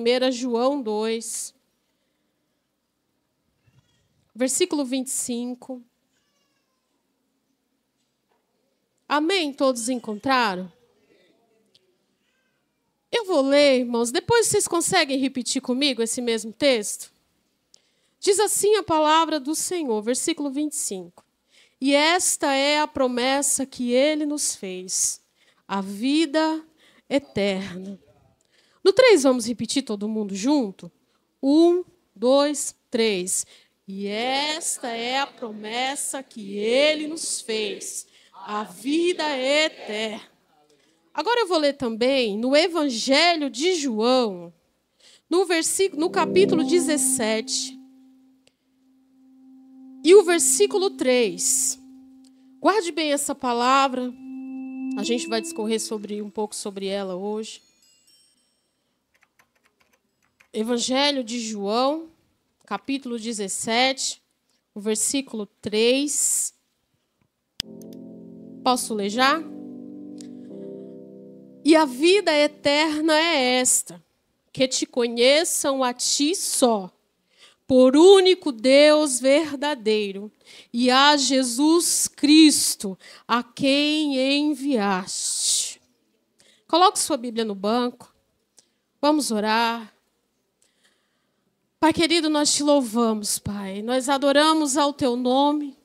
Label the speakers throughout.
Speaker 1: 1 João 2, versículo 25. Amém? Todos encontraram? Eu vou ler, irmãos, depois vocês conseguem repetir comigo esse mesmo texto? Diz assim a palavra do Senhor, versículo 25. E esta é a promessa que ele nos fez, a vida eterna. No 3, vamos repetir todo mundo junto? 1, 2, 3. E esta é a promessa que ele nos fez, a vida eterna. Agora eu vou ler também no Evangelho de João, no capítulo 17, e o versículo 3. Guarde bem essa palavra, a gente vai discorrer um pouco sobre ela hoje. Evangelho de João, capítulo 17, o versículo 3. Posso ler já? E a vida eterna é esta, que te conheçam a ti só, por único Deus verdadeiro, e a Jesus Cristo, a quem enviaste. Coloque sua Bíblia no banco. Vamos orar. Pai querido, nós te louvamos, Pai. Nós adoramos ao teu nome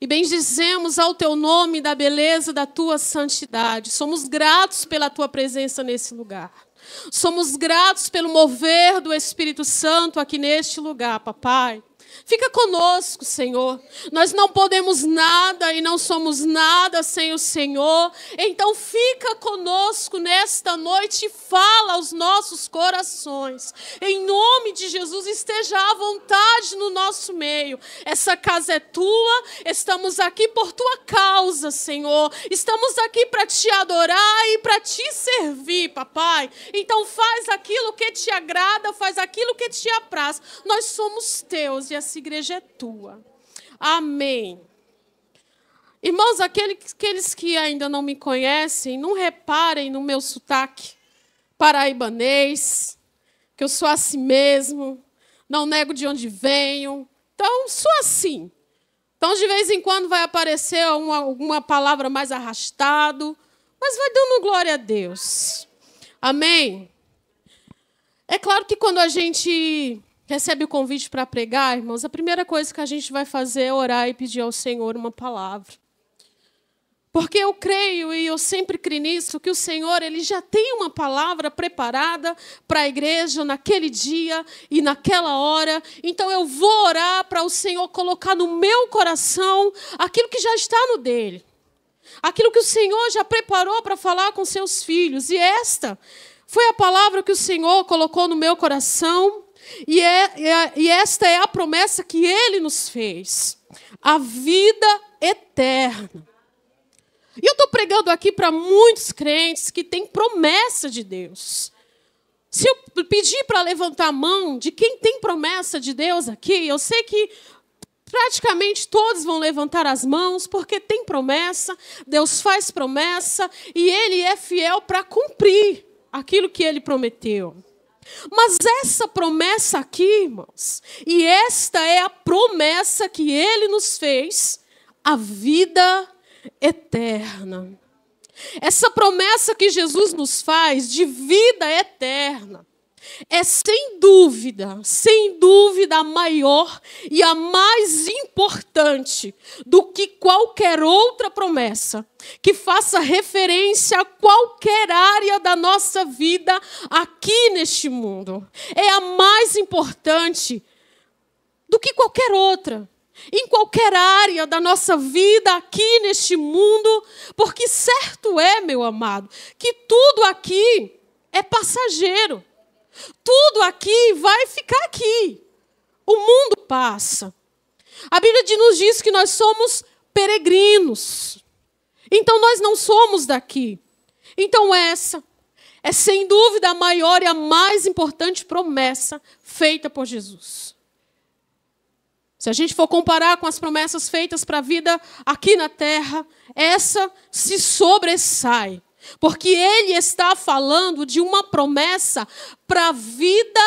Speaker 1: e bendizemos ao teu nome da beleza da tua santidade. Somos gratos pela tua presença nesse lugar. Somos gratos pelo mover do Espírito Santo aqui neste lugar, papai. Fica conosco, Senhor. Nós não podemos nada e não somos nada sem o Senhor. Então fica conosco nesta noite e fala aos nossos corações. Em nome de Jesus, esteja à vontade no nosso meio. Essa casa é tua, estamos aqui por tua causa, Senhor. Estamos aqui para te adorar e para te servir, papai. Então faz aquilo que te agrada, faz aquilo que te apraz. Nós somos teus e essa igreja é tua. Amém. Irmãos, aqueles que ainda não me conhecem, não reparem no meu sotaque paraibanês, que eu sou assim mesmo, não nego de onde venho. Então, sou assim. Então, de vez em quando vai aparecer alguma palavra mais arrastado, mas vai dando glória a Deus. Amém? É claro que quando a gente recebe o convite para pregar, irmãos, a primeira coisa que a gente vai fazer é orar e pedir ao Senhor uma palavra. Porque eu creio, e eu sempre criei nisso, que o Senhor ele já tem uma palavra preparada para a igreja naquele dia e naquela hora. Então eu vou orar para o Senhor colocar no meu coração aquilo que já está no dele. Aquilo que o Senhor já preparou para falar com seus filhos. E esta foi a palavra que o Senhor colocou no meu coração. E esta é a promessa que ele nos fez. A vida eterna. E eu estou pregando aqui para muitos crentes que têm promessa de Deus. Se eu pedir para levantar a mão de quem tem promessa de Deus aqui, eu sei que praticamente todos vão levantar as mãos, porque tem promessa, Deus faz promessa, e Ele é fiel para cumprir aquilo que Ele prometeu. Mas essa promessa aqui, irmãos, e esta é a promessa que Ele nos fez, a vida eterna. Essa promessa que Jesus nos faz de vida eterna é sem dúvida a maior e a mais importante do que qualquer outra promessa que faça referência a qualquer área da nossa vida aqui neste mundo. É a mais importante do que qualquer outra. Em qualquer área da nossa vida aqui neste mundo, porque certo é, meu amado, que tudo aqui é passageiro. Tudo aqui vai ficar aqui. O mundo passa. A Bíblia nos diz que nós somos peregrinos. Então nós não somos daqui. Então essa é sem dúvida a maior e a mais importante promessa feita por Jesus. Se a gente for comparar com as promessas feitas para a vida aqui na terra, essa se sobressai. Porque ele está falando de uma promessa para a vida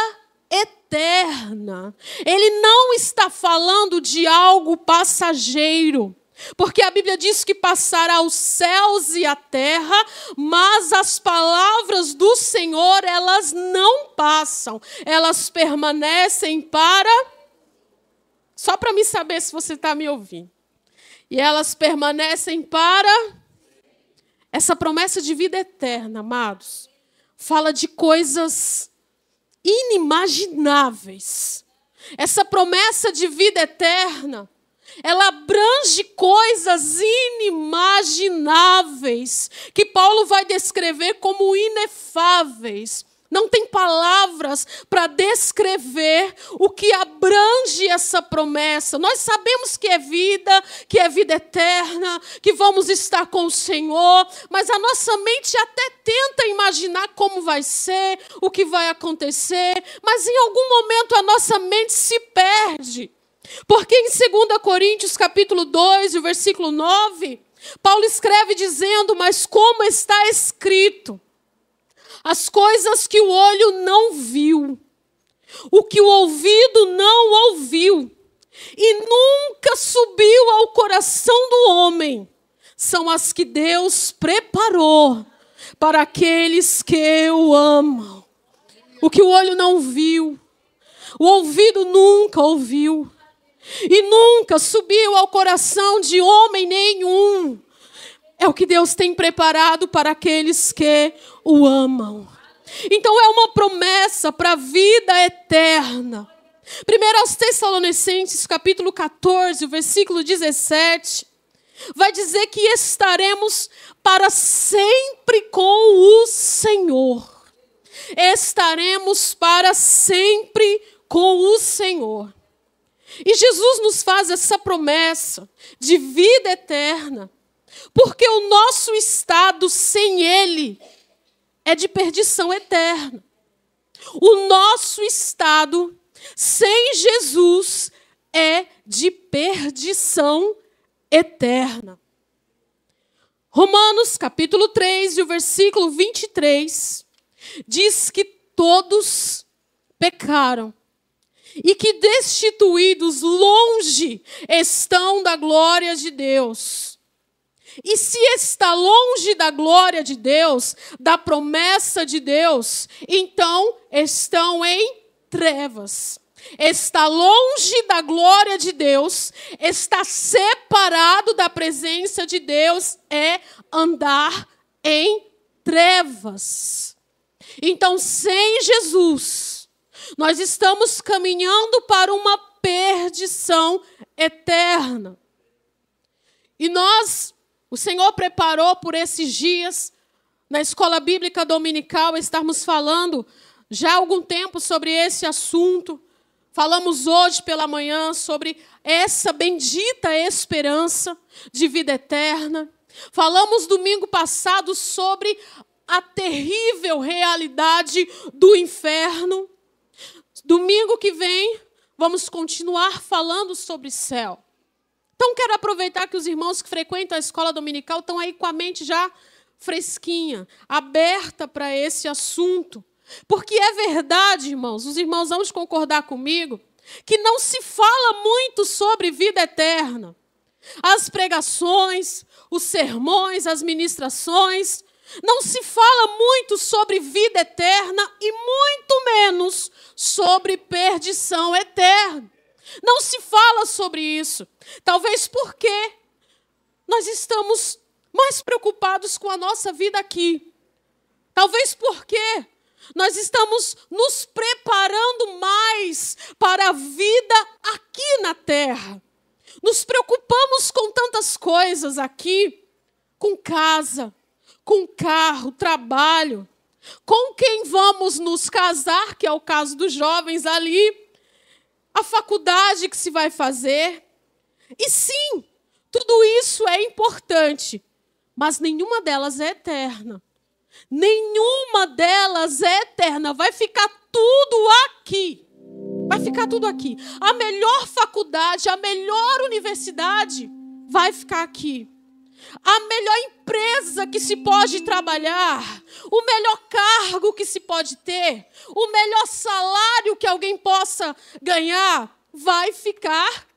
Speaker 1: eterna. Ele não está falando de algo passageiro. Porque a Bíblia diz que passará os céus e a terra, mas as palavras do Senhor, elas não passam. Elas permanecem para... Só para me saber se você está me ouvindo. E elas permanecem para... Essa promessa de vida eterna, amados, fala de coisas inimagináveis. Essa promessa de vida eterna, ela abrange coisas inimagináveis, que Paulo vai descrever como inefáveis. Não tem palavras para descrever o que abrange essa promessa. Nós sabemos que é vida eterna, que vamos estar com o Senhor, mas a nossa mente até tenta imaginar como vai ser, o que vai acontecer, mas em algum momento a nossa mente se perde. Porque em 2 Coríntios, capítulo 2, o versículo 9, Paulo escreve dizendo: mas como está escrito, as coisas que o olho não viu, o que o ouvido não ouviu, e nunca subiu ao coração do homem, são as que Deus preparou para aqueles que o amam. O que o olho não viu, o ouvido nunca ouviu, e nunca subiu ao coração de homem nenhum, é o que Deus tem preparado para aqueles que o amam. Então é uma promessa para a vida eterna. 1 Tessalonicenses, capítulo 14, o versículo 17, vai dizer que estaremos para sempre com o Senhor. Estaremos para sempre com o Senhor. E Jesus nos faz essa promessa de vida eterna, porque o nosso estado sem Ele é de perdição eterna. O nosso estado sem Jesus é de perdição eterna. Romanos, capítulo 3, e o versículo 23, diz que todos pecaram e que destituídos longe estão da glória de Deus. E se está longe da glória de Deus, da promessa de Deus, então estão em trevas. Está longe da glória de Deus, está separado da presença de Deus, é andar em trevas. Então, sem Jesus, nós estamos caminhando para uma perdição eterna. E o Senhor preparou por esses dias, na escola bíblica dominical, estarmos falando já há algum tempo sobre esse assunto. Falamos hoje pela manhã sobre essa bendita esperança de vida eterna. Falamos domingo passado sobre a terrível realidade do inferno. Domingo que vem, vamos continuar falando sobre céu. Então, quero aproveitar que os irmãos que frequentam a escola dominical estão aí com a mente já fresquinha, aberta para esse assunto. Porque é verdade, irmãos, os irmãos vão concordar comigo, que não se fala muito sobre vida eterna. As pregações, os sermões, as ministrações, não se fala muito sobre vida eterna e muito menos sobre perdição eterna. Não se fala sobre isso. Talvez porque nós estamos mais preocupados com a nossa vida aqui. Talvez porque nós estamos nos preparando mais para a vida aqui na terra. Nos preocupamos com tantas coisas aqui, com casa, com carro, trabalho, com quem vamos nos casar, que é o caso dos jovens ali, a faculdade que se vai fazer. E sim, tudo isso é importante, mas nenhuma delas é eterna. Nenhuma delas é eterna. Vai ficar tudo aqui. Vai ficar tudo aqui. A melhor faculdade, a melhor universidade vai ficar aqui. a melhor empresa que se pode trabalhar, o melhor cargo que se pode ter, o melhor salário que alguém possa ganhar, vai ficar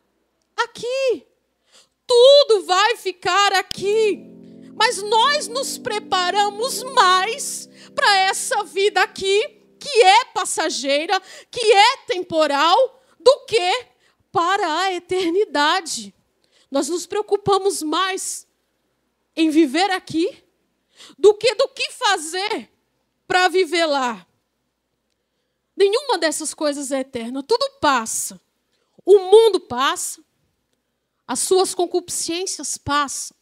Speaker 1: aqui. Tudo vai ficar aqui. Mas nós nos preparamos mais para essa vida aqui, que é passageira, que é temporal, do que para a eternidade. Nós nos preocupamos mais em viver aqui do que fazer para viver lá. Nenhuma dessas coisas é eterna, tudo passa. O mundo passa, as suas concupiscências passam,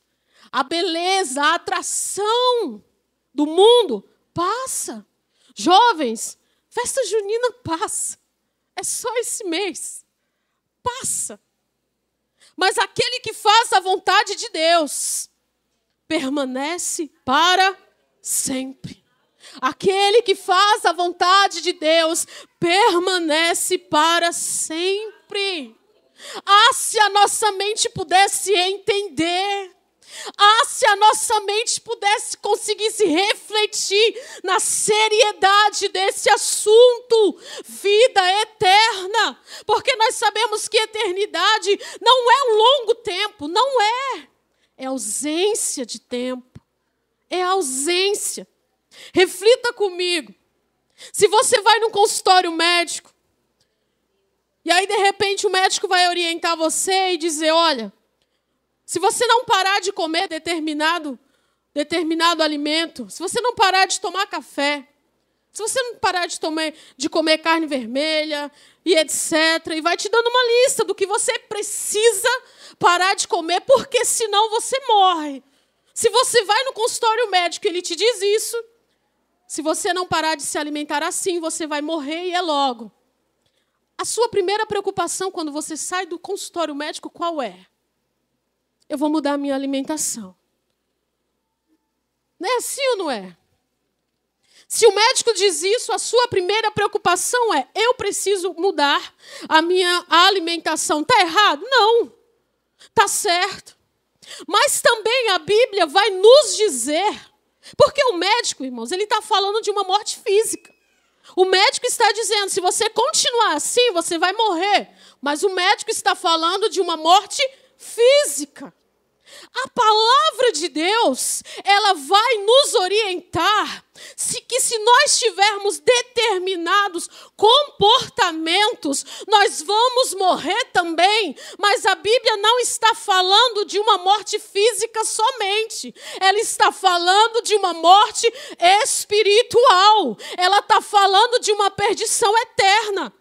Speaker 1: a beleza, a atração do mundo passa. Jovens, festa junina passa. É só esse mês. Passa. Mas aquele que faz a vontade de Deus permanece para sempre. Aquele que faz a vontade de Deus permanece para sempre. Ah, se a nossa mente pudesse entender. Ah, se a nossa mente pudesse conseguir se refletir na seriedade desse assunto, vida eterna. Porque nós sabemos que eternidade não é um longo tempo, não é. É ausência de tempo. É ausência. Reflita comigo. Se você vai num consultório médico, e aí de repente o médico vai orientar você e dizer, olha, se você não parar de comer determinado alimento, se você não parar de tomar café, se você não parar de comer carne vermelha e etc., e vai te dando uma lista do que você precisa parar de comer, porque senão você morre. Se você vai no consultório médico e ele te diz isso, se você não parar de se alimentar assim, você vai morrer e é logo. A sua primeira preocupação quando você sai do consultório médico, qual é? Eu vou mudar a minha alimentação. Não é assim ou não é? Se o médico diz isso, a sua primeira preocupação é, eu preciso mudar a minha alimentação. Está errado? Não. Está certo. Mas também a Bíblia vai nos dizer, porque o médico, irmãos, ele está falando de uma morte física. O médico está dizendo, se você continuar assim, você vai morrer. Mas o médico está falando de uma morte física. A palavra de Deus, ela vai nos orientar que se nós tivermos determinados comportamentos, nós vamos morrer também. Mas a Bíblia não está falando de uma morte física somente. Ela está falando de uma morte espiritual. Ela está falando de uma perdição eterna.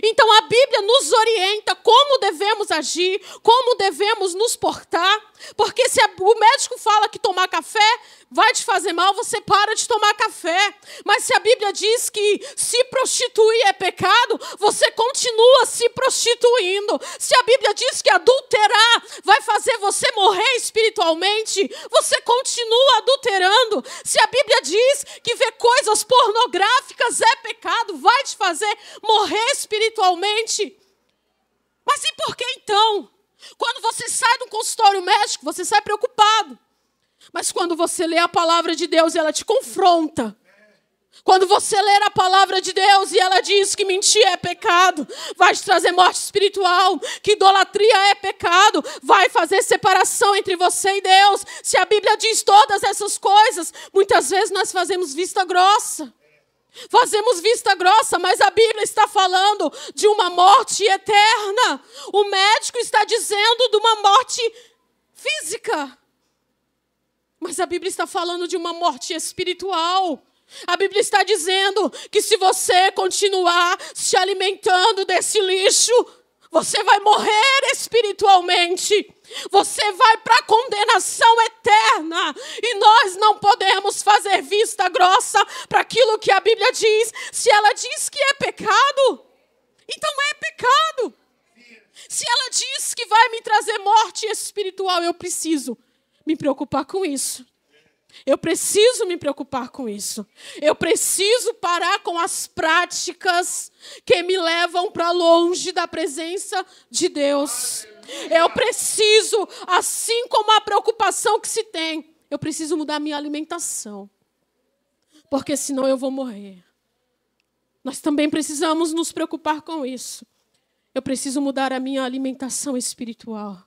Speaker 1: Então a Bíblia nos orienta como devemos agir, como devemos nos portar, porque se o médico fala que tomar café vai te fazer mal, você para de tomar café. Mas se a Bíblia diz que se prostituir é pecado, você continua se prostituindo. Se a Bíblia diz que adulterar vai fazer você morrer espiritualmente, você continua adulterando. Se a Bíblia diz que ver coisas pornográficas é pecado, vai te fazer morrer espiritualmente. Mas e por que então? Quando você sai do consultório médico, você sai preocupado. Mas quando você lê a palavra de Deus e ela te confronta, quando você lê a palavra de Deus e ela diz que mentir é pecado, vai te trazer morte espiritual, que idolatria é pecado, vai fazer separação entre você e Deus. Se a Bíblia diz todas essas coisas, muitas vezes nós fazemos vista grossa. Fazemos vista grossa, mas a Bíblia está falando de uma morte eterna. O médico está dizendo de uma morte física. Mas a Bíblia está falando de uma morte espiritual. A Bíblia está dizendo que se você continuar se alimentando desse lixo, você vai morrer espiritualmente. Você vai para a condenação eterna. E nós não podemos fazer vista grossa para aquilo que a Bíblia diz. Se ela diz que é pecado, então é pecado. Se ela diz que vai me trazer morte espiritual, eu preciso me preocupar com isso. Eu preciso me preocupar com isso. Eu preciso parar com as práticas que me levam para longe da presença de Deus. Eu preciso, assim como a preocupação que se tem, eu preciso mudar minha alimentação. Porque senão eu vou morrer. Nós também precisamos nos preocupar com isso. Eu preciso mudar a minha alimentação espiritual.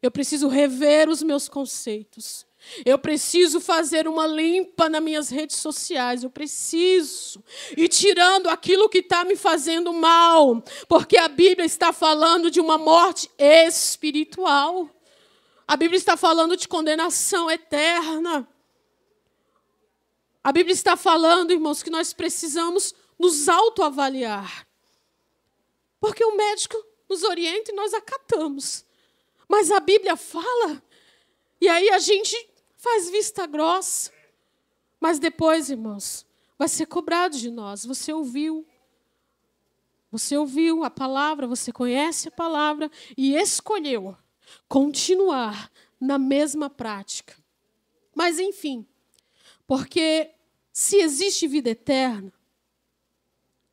Speaker 1: Eu preciso rever os meus conceitos. Eu preciso fazer uma limpa nas minhas redes sociais. Eu preciso ir tirando aquilo que está me fazendo mal. Porque a Bíblia está falando de uma morte espiritual. A Bíblia está falando de condenação eterna. A Bíblia está falando, irmãos, que nós precisamos nos autoavaliar. Porque o médico nos orienta e nós acatamos. Mas a Bíblia fala, e aí a gente faz vista grossa. Mas depois, irmãos, vai ser cobrado de nós. Você ouviu a palavra, você conhece a palavra e escolheu continuar na mesma prática. Mas, enfim, porque se existe vida eterna,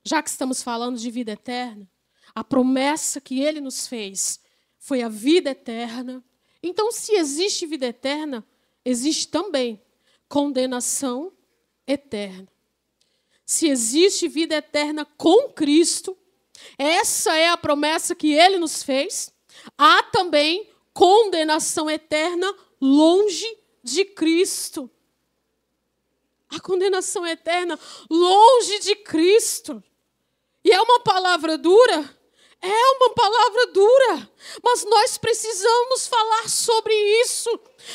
Speaker 1: já que estamos falando de vida eterna, a promessa que Ele nos fez foi a vida eterna. Então, se existe vida eterna, existe também condenação eterna. Se existe vida eterna com Cristo, essa é a promessa que Ele nos fez, há também condenação eterna longe de Cristo. A condenação eterna longe de Cristo. E é uma palavra dura? É uma palavra dura, mas nós precisamos falar sobre isso.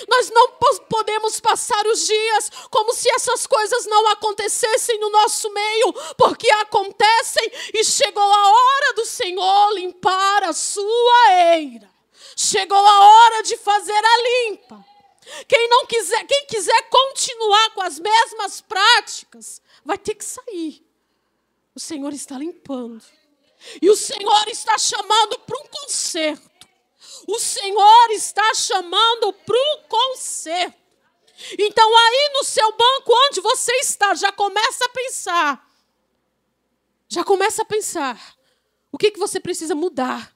Speaker 1: Nós não podemos passar os dias como se essas coisas não acontecessem no nosso meio, porque acontecem e chegou a hora do Senhor limpar a sua eira. Chegou a hora de fazer a limpa. Quem quiser continuar com as mesmas práticas, vai ter que sair. O Senhor está limpando. E o Senhor está chamando para um conserto. O Senhor está chamando para um conserto. Então aí no seu banco onde você está, já começa a pensar. Já começa a pensar. O que você precisa mudar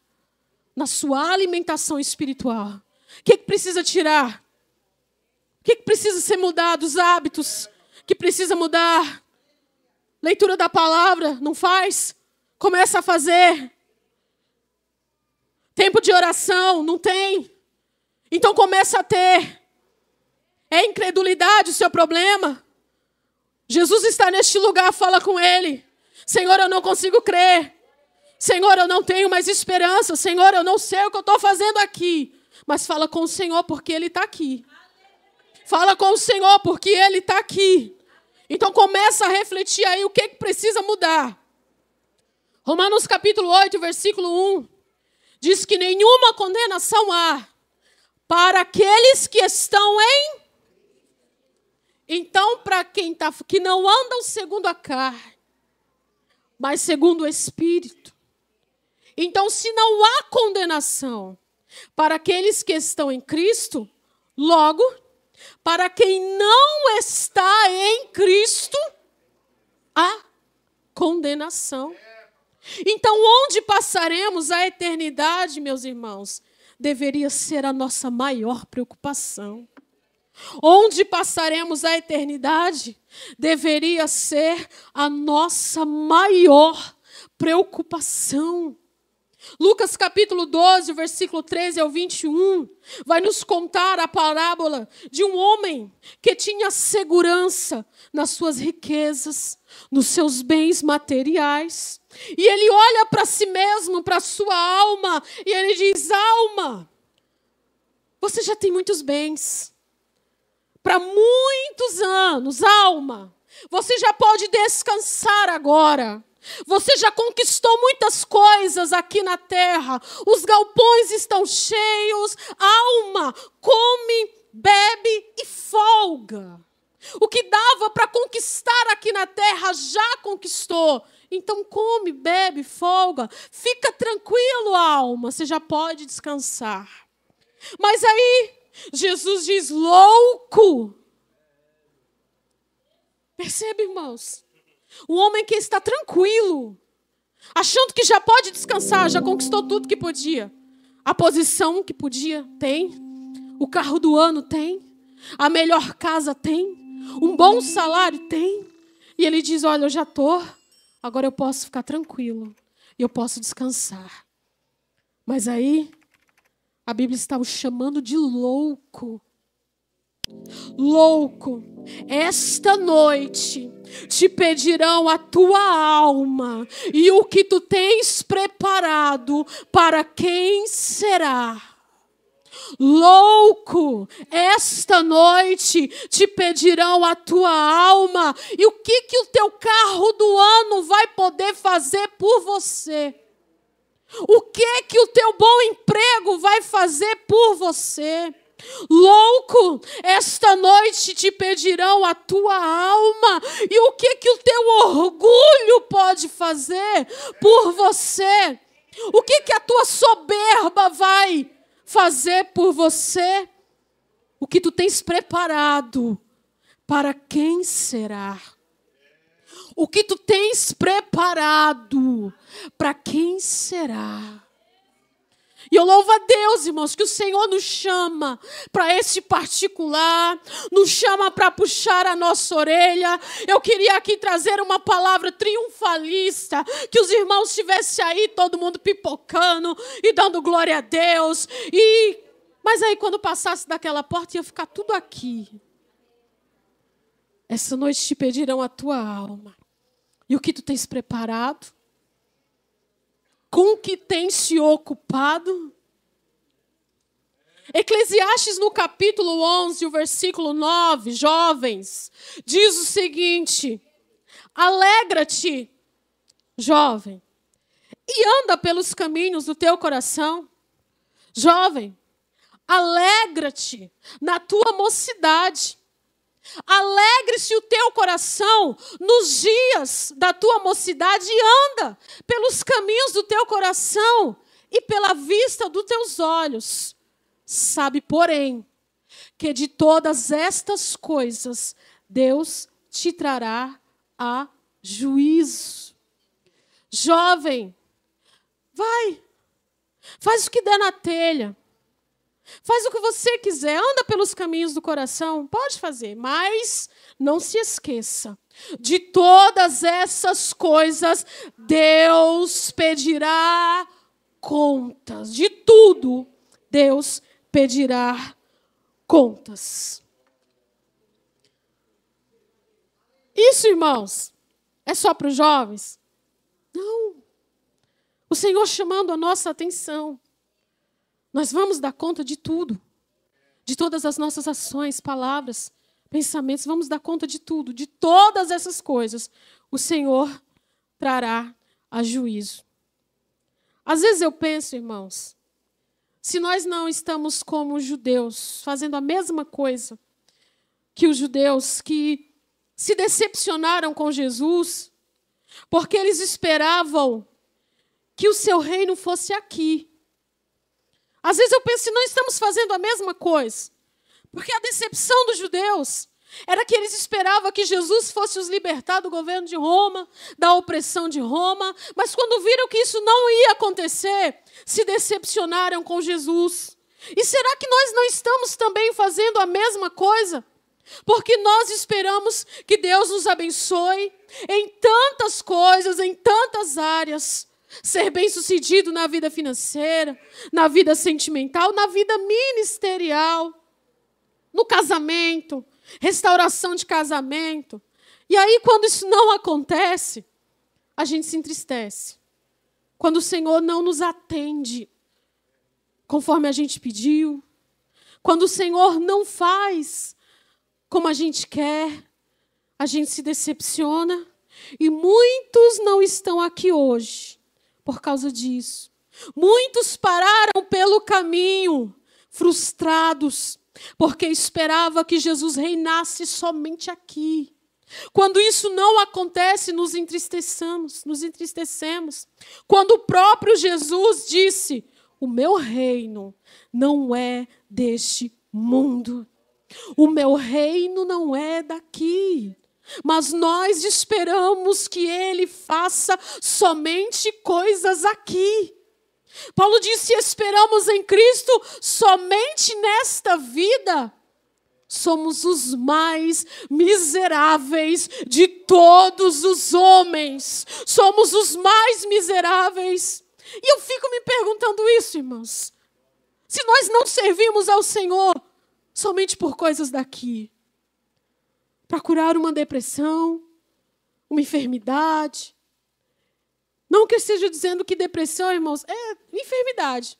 Speaker 1: na sua alimentação espiritual? O que precisa tirar? O que precisa ser mudado? Os hábitos que precisa mudar. Leitura da palavra, não faz? Começa a fazer. Tempo de oração, não tem? Então começa a ter. É incredulidade o seu problema? Jesus está neste lugar, fala com Ele. Senhor, eu não consigo crer. Senhor, eu não tenho mais esperança. Senhor, eu não sei o que eu estou fazendo aqui. Mas fala com o Senhor porque Ele está aqui. Fala com o Senhor porque Ele está aqui. Então começa a refletir aí o que precisa mudar. Romanos capítulo 8, versículo 1, diz que nenhuma condenação há para aqueles que estão em... Então, para quem que não andam segundo a carne, mas segundo o Espírito. Então, se não há condenação para aqueles que estão em Cristo, logo, para quem não está em Cristo, há condenação. Então, onde passaremos a eternidade, meus irmãos, deveria ser a nossa maior preocupação. Onde passaremos a eternidade deveria ser a nossa maior preocupação. Lucas capítulo 12, versículo 13 ao 21, vai nos contar a parábola de um homem que tinha segurança nas suas riquezas, nos seus bens materiais. E ele olha para si mesmo, para a sua alma, e ele diz: alma, você já tem muitos bens. Para muitos anos, alma, você já pode descansar agora. Você já conquistou muitas coisas aqui na terra. Os galpões estão cheios. Alma, come, bebe e folga. O que dava para conquistar aqui na terra, já conquistou. Então come, bebe, folga. Fica tranquilo, alma. Você já pode descansar. Mas aí, Jesus diz: louco. Percebe, irmãos? Um homem que está tranquilo, achando que já pode descansar, já conquistou tudo que podia. A posição que podia, tem. O carro do ano tem. A melhor casa tem. Um bom salário tem. E ele diz, olha, eu já estou, agora eu posso ficar tranquilo. E eu posso descansar. Mas aí, a Bíblia está o chamando de louco. Louco, esta noite te pedirão a tua alma e o que tu tens preparado, para quem será? Louco, esta noite te pedirão a tua alma e o que o teu carro do ano vai poder fazer por você? O que o teu bom emprego vai fazer por você? Louco, esta noite te pedirão a tua alma e o que o teu orgulho pode fazer por você? O que a tua soberba vai fazer por você? O que tu tens preparado, para quem será? O que tu tens preparado, para quem será? E eu louvo a Deus, irmãos, que o Senhor nos chama para esse particular, nos chama para puxar a nossa orelha. Eu queria aqui trazer uma palavra triunfalista, que os irmãos estivessem aí, todo mundo pipocando e dando glória a Deus. Mas aí quando passasse daquela porta ia ficar tudo aqui. Essa noite te pedirão a tua alma. E o que tu tens preparado? Com que tem se ocupado? Eclesiastes no capítulo 11, o versículo 9, jovens, diz o seguinte: alegra-te, jovem, e anda pelos caminhos do teu coração. Jovem, alegra-te na tua mocidade. Alegre-se o teu coração nos dias da tua mocidade e anda pelos caminhos do teu coração e pela vista dos teus olhos. Sabe, porém, que de todas estas coisas Deus te trará a juízo. Jovem, vai, faz o que der na telha. Faz o que você quiser, anda pelos caminhos do coração, pode fazer, mas não se esqueça, de todas essas coisas, Deus pedirá contas, de tudo, Deus pedirá contas. Isso, irmãos, é só para os jovens? Não. O Senhor chamando a nossa atenção. Nós vamos dar conta de tudo, de todas as nossas ações, palavras, pensamentos, vamos dar conta de tudo, de todas essas coisas. O Senhor trará a juízo. Às vezes eu penso, irmãos, se nós não estamos como os judeus, fazendo a mesma coisa que os judeus que se decepcionaram com Jesus, porque eles esperavam que o seu reino fosse aqui. Às vezes eu penso, se não estamos fazendo a mesma coisa, porque a decepção dos judeus era que eles esperavam que Jesus fosse os libertar do governo de Roma, da opressão de Roma, mas quando viram que isso não ia acontecer, se decepcionaram com Jesus. E será que nós não estamos também fazendo a mesma coisa? Porque nós esperamos que Deus nos abençoe em tantas coisas, em tantas áreas. Ser bem-sucedido na vida financeira, na vida sentimental, na vida ministerial, no casamento, restauração de casamento. E aí, quando isso não acontece, a gente se entristece. Quando o Senhor não nos atende conforme a gente pediu, quando o Senhor não faz como a gente quer, a gente se decepciona. E muitos não estão aqui hoje por causa disso. Muitos pararam pelo caminho, frustrados, porque esperava que Jesus reinasse somente aqui. Quando isso não acontece, nos entristecemos. Quando o próprio Jesus disse: o meu reino não é deste mundo. O meu reino não é daqui. mas nós esperamos que Ele faça somente coisas aqui. Paulo disse: se esperamos em Cristo somente nesta vida, somos os mais miseráveis de todos os homens. Somos os mais miseráveis. E eu fico me perguntando isso, irmãos. Se nós não servimos ao Senhor somente por coisas daqui, para curar uma depressão, uma enfermidade. Não que eu esteja dizendo que depressão, irmãos, é enfermidade.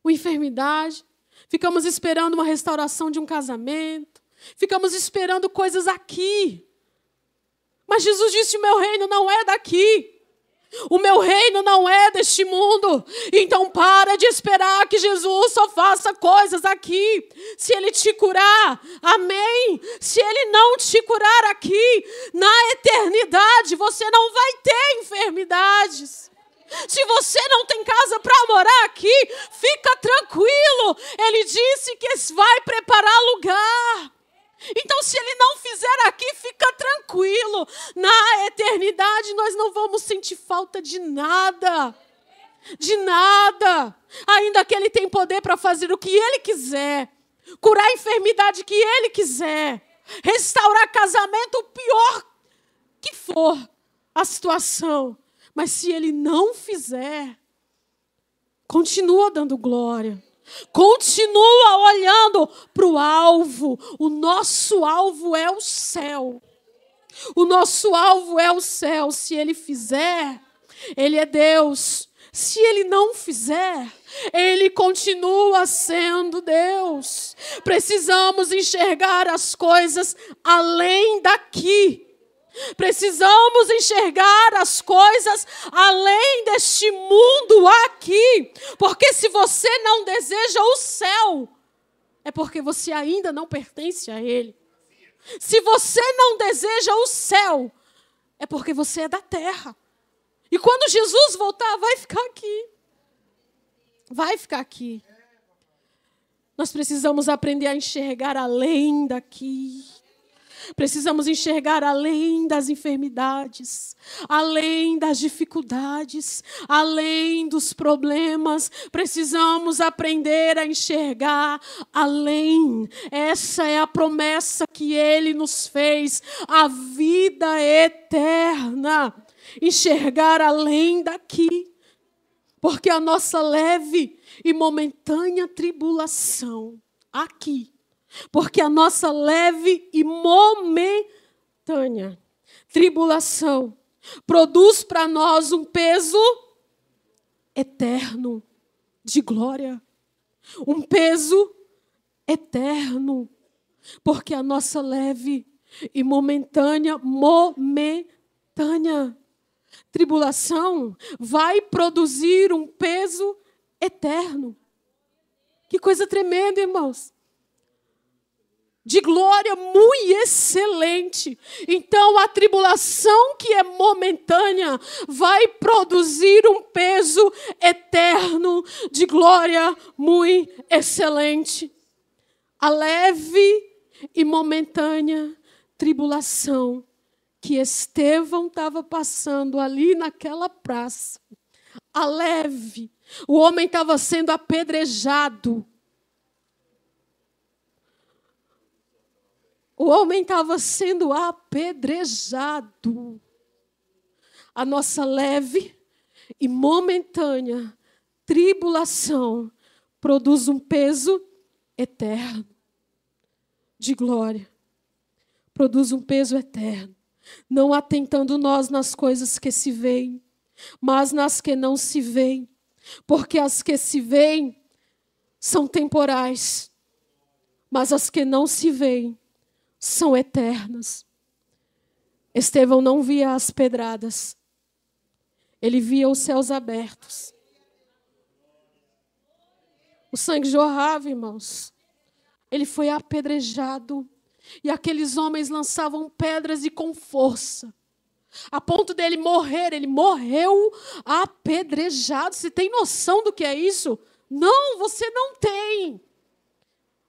Speaker 1: Uma enfermidade. Ficamos esperando uma restauração de um casamento. Ficamos esperando coisas aqui. Mas Jesus disse: o meu reino não é daqui. O meu reino não é deste mundo. Então para de esperar que Jesus só faça coisas aqui. Se Ele te curar, amém. Se Ele não te curar aqui, na eternidade você não vai ter enfermidades. Se você não tem casa para morar aqui, fica tranquilo. Ele disse que vai preparar lugar. Então, se Ele não fizer aqui, fica tranquilo. Na eternidade, nós não vamos sentir falta de nada. De nada. Ainda que Ele tem poder para fazer o que Ele quiser. Curar a enfermidade que Ele quiser. Restaurar casamento, o pior que for a situação. Mas se Ele não fizer, continua dando glória. Continua olhando para o alvo. O nosso alvo é o céu. O nosso alvo é o céu. Se Ele fizer, Ele é Deus. Se Ele não fizer, Ele continua sendo Deus. Precisamos enxergar as coisas além daqui. Precisamos enxergar as coisas além deste mundo aqui. Porque se você não deseja o céu, é porque você ainda não pertence a Ele. Se você não deseja o céu, é porque você é da terra. E quando Jesus voltar, vai ficar aqui. Vai ficar aqui. Nós precisamos aprender a enxergar além daqui. Precisamos enxergar além das enfermidades, além das dificuldades, além dos problemas. Precisamos aprender a enxergar além. Essa é a promessa que Ele nos fez, a vida eterna. Enxergar além daqui, porque a nossa leve e momentânea tribulação aqui, porque a nossa leve e momentânea tribulação produz para nós um peso eterno de glória. Um peso eterno. Porque a nossa leve e momentânea tribulação vai produzir um peso eterno. Que coisa tremenda, irmãos. De glória muito excelente. Então, a tribulação que é momentânea vai produzir um peso eterno de glória muito excelente. A leve e momentânea tribulação que Estevão estava passando ali naquela praça. A leve. O homem estava sendo apedrejado. O homem estava sendo apedrejado. A nossa leve e momentânea tribulação produz um peso eterno de glória. Produz um peso eterno. Não atentando nós nas coisas que se veem, mas nas que não se veem. Porque as que se veem são temporais, mas as que não se veem são eternas. Estevão não via as pedradas. Ele via os céus abertos. O sangue jorrava, irmãos. Ele foi apedrejado. E aqueles homens lançavam pedras e com força. A ponto dele morrer. Ele morreu apedrejado. Você tem noção do que é isso? Não, você não tem.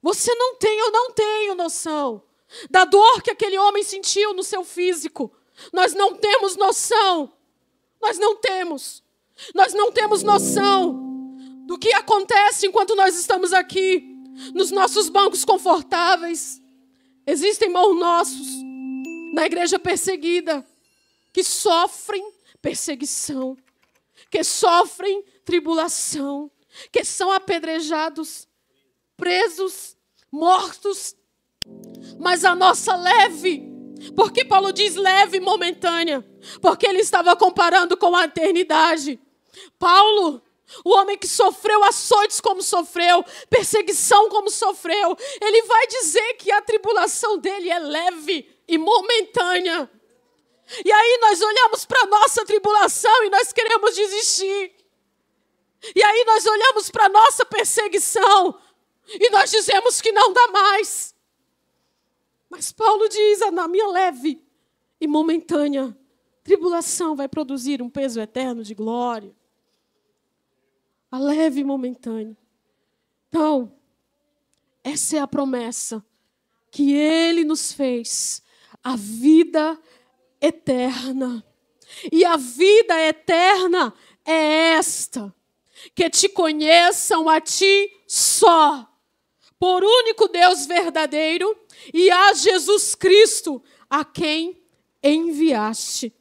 Speaker 1: Você não tem, eu não tenho noção. da dor que aquele homem sentiu no seu físico. Nós não temos noção. Nós não temos noção do que acontece enquanto nós estamos aqui, nos nossos bancos confortáveis. Existem irmãos nossos na igreja perseguida que sofrem perseguição, que sofrem tribulação, que são apedrejados, presos, mortos. Mas a nossa leve, porque Paulo diz leve e momentânea, porque ele estava comparando com a eternidade. Paulo, o homem que sofreu açoites como sofreu, perseguição como sofreu, ele vai dizer que a tribulação dele é leve e momentânea. E aí nós olhamos para a nossa tribulação e nós queremos desistir. E aí nós olhamos para a nossa perseguição e nós dizemos que não dá mais. Mas Paulo diz, na minha leve e momentânea tribulação vai produzir um peso eterno de glória. A leve e momentânea. Então, essa é a promessa que Ele nos fez. A vida eterna. E a vida eterna é esta: que te conheçam a ti só, por único Deus verdadeiro, e a Jesus Cristo, a quem enviaste.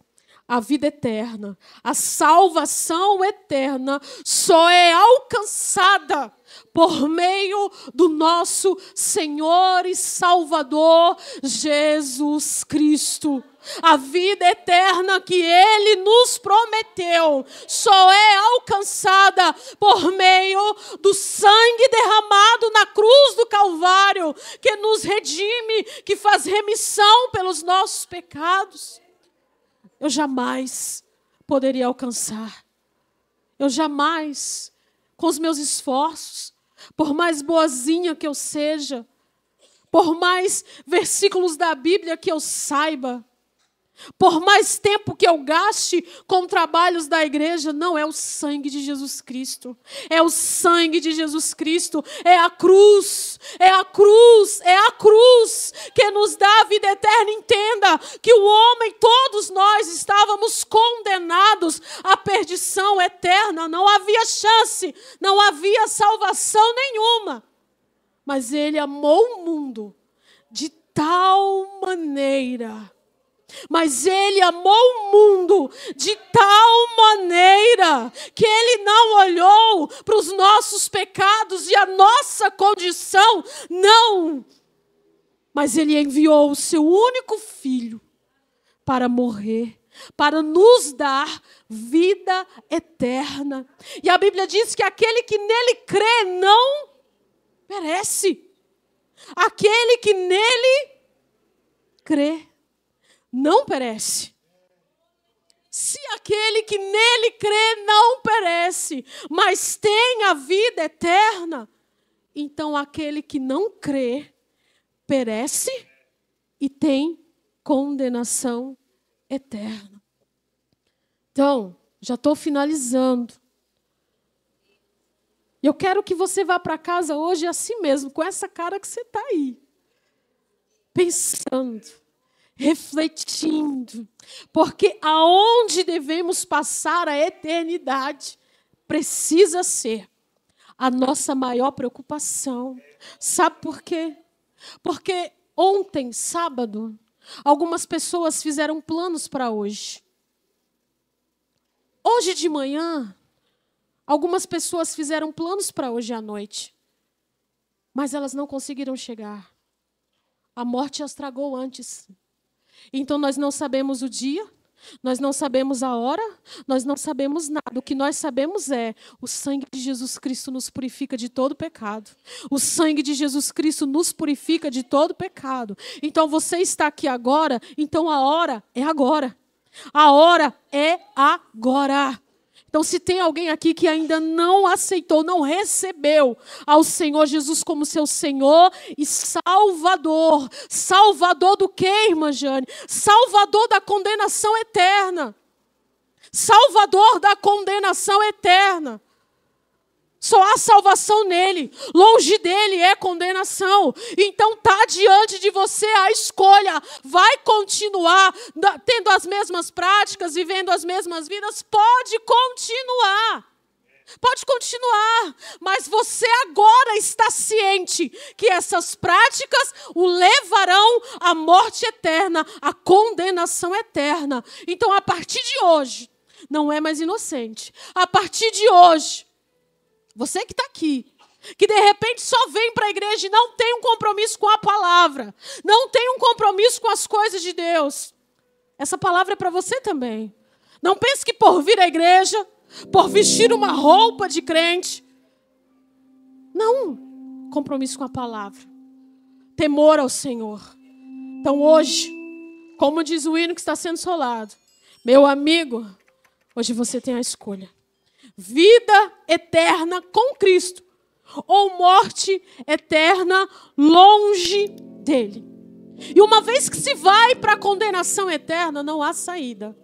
Speaker 1: A vida eterna, a salvação eterna só é alcançada por meio do nosso Senhor e Salvador Jesus Cristo. A vida eterna que Ele nos prometeu só é alcançada por meio do sangue derramado na cruz do Calvário, que nos redime, que faz remissão pelos nossos pecados. Eu jamais poderia alcançar. Eu jamais, com os meus esforços, por mais boazinha que eu seja, por mais versículos da Bíblia que eu saiba, por mais tempo que eu gaste com trabalhos da igreja, não é o sangue de Jesus Cristo. É o sangue de Jesus Cristo. É a cruz. É a cruz. É a cruz que nos dá a vida eterna. Entenda que o homem, todos nós estávamos condenados à perdição eterna. Não havia chance. Não havia salvação nenhuma. Mas Ele amou o mundo de tal maneira. Mas Ele amou o mundo de tal maneira que Ele não olhou para os nossos pecados e a nossa condição, não. Mas Ele enviou o seu único Filho para morrer, para nos dar vida eterna. E a Bíblia diz que aquele que nele crê não perece. Aquele que nele crê não perece. Se aquele que nele crê não perece, mas tem a vida eterna, então aquele que não crê perece e tem condenação eterna. Então, já estou finalizando. Eu quero que você vá para casa hoje assim mesmo, com essa cara que você está aí, pensando, refletindo, porque aonde devemos passar a eternidade precisa ser a nossa maior preocupação. Sabe por quê? Porque ontem, sábado, algumas pessoas fizeram planos para hoje. Hoje de manhã, algumas pessoas fizeram planos para hoje à noite, mas elas não conseguiram chegar. A morte as tragou antes. Então, nós não sabemos o dia, nós não sabemos a hora, nós não sabemos nada. O que nós sabemos é o sangue de Jesus Cristo nos purifica de todo pecado. O sangue de Jesus Cristo nos purifica de todo pecado. Então, você está aqui agora, então a hora é agora. A hora é agora. Então, se tem alguém aqui que ainda não aceitou, não recebeu ao Senhor Jesus como seu Senhor e Salvador. Salvador do quê, irmã Jane? Salvador da condenação eterna. Salvador da condenação eterna. Só há salvação nele. Longe dele é condenação. Então está diante de você a escolha. Vai continuar tendo as mesmas práticas, vivendo as mesmas vidas? Pode continuar. Pode continuar. Mas você agora está ciente que essas práticas o levarão à morte eterna, à condenação eterna. Então, a partir de hoje, não é mais inocente. A partir de hoje, você que está aqui, que de repente só vem para a igreja e não tem um compromisso com a palavra, não tem um compromisso com as coisas de Deus, essa palavra é para você também. Não pense que por vir à igreja, por vestir uma roupa de crente, não, compromisso com a palavra, temor ao Senhor. Então hoje, como diz o hino que está sendo solado, meu amigo, hoje você tem a escolha. Vida eterna com Cristo ou morte eterna longe dele. E uma vez que se vai para a condenação eterna, não há saída.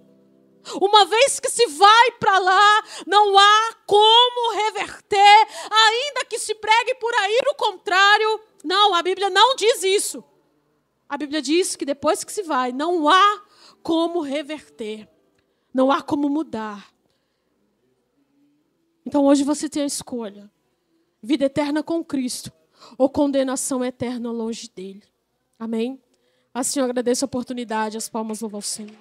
Speaker 1: Uma vez que se vai para lá, não há como reverter, ainda que se pregue por aí o contrário. Não, a Bíblia não diz isso. A Bíblia diz que depois que se vai, não há como reverter. Não há como mudar. Então hoje você tem a escolha. Vida eterna com Cristo ou condenação eterna longe dele. Amém? Assim eu agradeço a oportunidade, as palmas louvam ao Senhor.